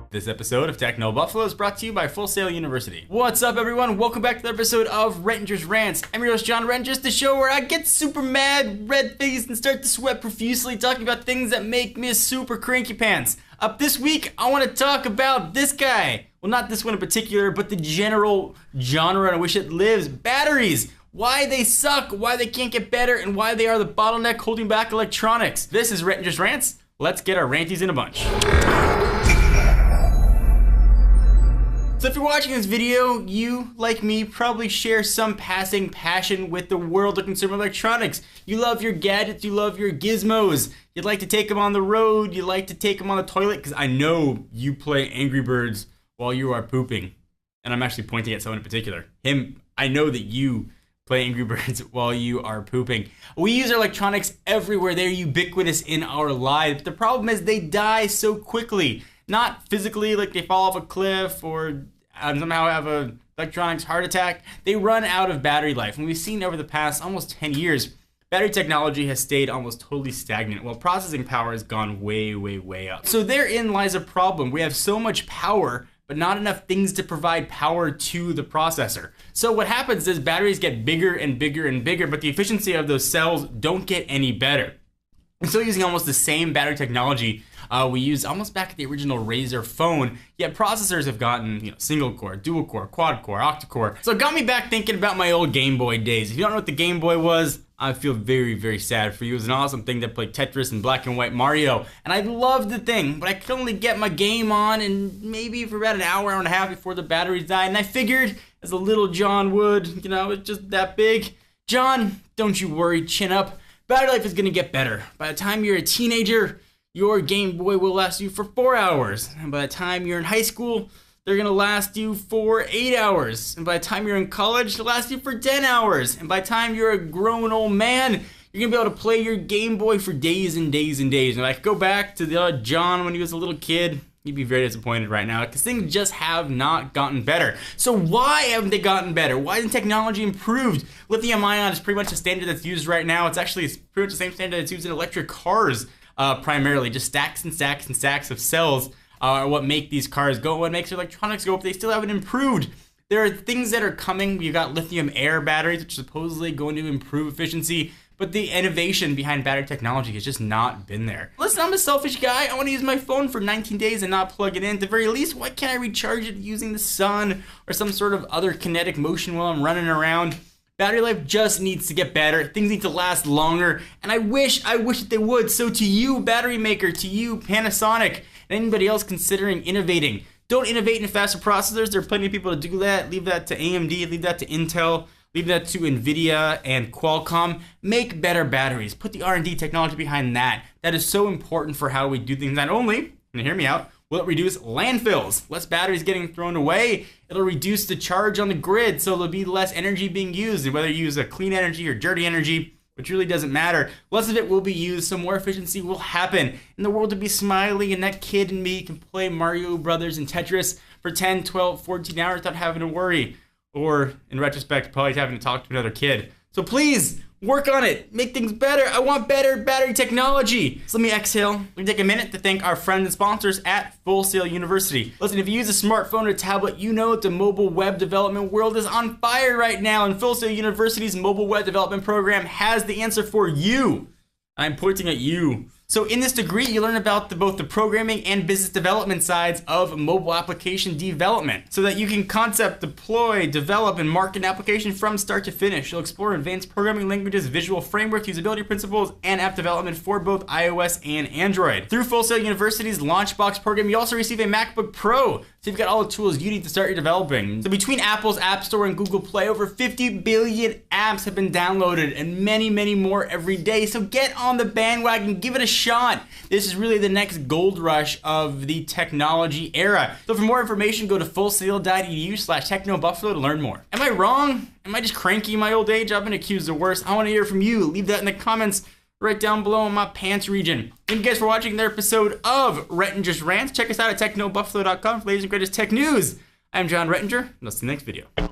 This episode of Techno Buffalo is brought to you by Full Sail University. What's up, everyone? Welcome back to the episode of Rettinger's Rants. I'm your host, John Rettinger, the show where I get super mad, red-faced, and start to sweat profusely talking about things that make me super cranky pants. Up this week, I want to talk about this guy. Well, not this one in particular, but the general genre in which it lives. Batteries. Why they suck, why they can't get better, and why they are the bottleneck holding back electronics. This is Rettinger's Rants. Let's get our ranties in a bunch. So if you're watching this video, you, like me, probably share some passing passion with the world of consumer electronics. You love your gadgets, you love your gizmos. You'd like to take them on the road, you like to take them on the toilet, because I know you play Angry Birds while you are pooping. And I'm actually pointing at someone in particular. Him, I know that you play Angry Birds while you are pooping. We use our electronics everywhere. They're ubiquitous in our lives. But the problem is they die so quickly. Not physically, like they fall off a cliff or somehow have a electronics heart attack. They run out of battery life. And we've seen over the past almost 10 years, battery technology has stayed almost totally stagnant, while processing power has gone way, way, way up. So therein lies a problem. We have so much power, but not enough things to provide power to the processor. So what happens is batteries get bigger and bigger and bigger, but the efficiency of those cells don't get any better. We're still using almost the same battery technology we used almost back at the original Razr phone, yet processors have gotten, single core, dual core, quad core, octa-core. So it got me back thinking about my old Game Boy days. If you don't know what the Game Boy was, I feel very, very sad for you. It was an awesome thing that played Tetris and black and white Mario, and I loved the thing, but I could only get my game on and maybe for about an hour and a half before the batteries died, and I figured, as a little John would, it's just that big. John, don't you worry, chin up. Battery life is gonna get better. By the time you're a teenager, your Game Boy will last you for 4 hours. And by the time you're in high school, they're gonna last you for 8 hours. And by the time you're in college, they'll last you for 10 hours. And by the time you're a grown old man, you're gonna be able to play your Game Boy for days and days and days. And if I could go back to the John when he was a little kid, he'd be very disappointed right now, because things just have not gotten better. So why haven't they gotten better? Why hasn't technology improved? Lithium ion is pretty much the standard that's used right now. It's pretty much the same standard that's used in electric cars, primarily. Just stacks and stacks and stacks of cells are what make these cars go, what makes electronics go, but they still haven't improved. There are things that are coming. You've got lithium air batteries, which are supposedly going to improve efficiency, but the innovation behind battery technology has just not been there. Listen, I'm a selfish guy. I want to use my phone for 19 days and not plug it in. At the very least, why can't I recharge it using the sun or some sort of other kinetic motion while I'm running around? Battery life just needs to get better. Things need to last longer, and I wish that they would. So to you, battery maker, to you, Panasonic, and anybody else considering innovating, don't innovate in faster processors. There are plenty of people to do that. Leave that to AMD, leave that to Intel, leave that to NVIDIA and Qualcomm. Make better batteries. Put the R&D technology behind that. That is so important for how we do things. Not only, and hear me out, will it reduce landfills? Less batteries getting thrown away. It'll reduce the charge on the grid, so there'll be less energy being used. And whether you use a clean energy or dirty energy, which really doesn't matter, less of it will be used, so more efficiency will happen. And the world will be smiling, and that kid and me can play Mario Brothers and Tetris for 10, 12, 14 hours without having to worry. Or, in retrospect, probably having to talk to another kid. So please, work on it. Make things better. I want better battery technology. So let me exhale. Let me take a minute to thank our friends and sponsors at Full Sail University. Listen, if you use a smartphone or tablet, you know that the mobile web development world is on fire right now, and Full Sail University's mobile web development program has the answer for you. I'm pointing at you. So in this degree, you learn about both the programming and business development sides of mobile application development, so that you can concept, deploy, develop, and market an application from start to finish. You'll explore advanced programming languages, visual frameworks, usability principles, and app development for both iOS and Android. Through Full Sail University's Launchbox program, you also receive a MacBook Pro, so you've got all the tools you need to start your developing. So between Apple's App Store and Google Play, over 50 billion apps have been downloaded, and many, many more every day. So get on the bandwagon, give it a shot. This is really the next gold rush of the technology era. So for more information, go to fullsail.edu/technobuffalo to learn more. Am I wrong? Am I just cranky in my old age? I've been accused of worse. I want to hear from you. Leave that in the comments right down below in my pants region. Thank you guys for watching their episode of Rettinger's Rants. Check us out at technobuffalo.com for the latest and greatest tech news. I'm John Rettinger, and I'll see you in the next video.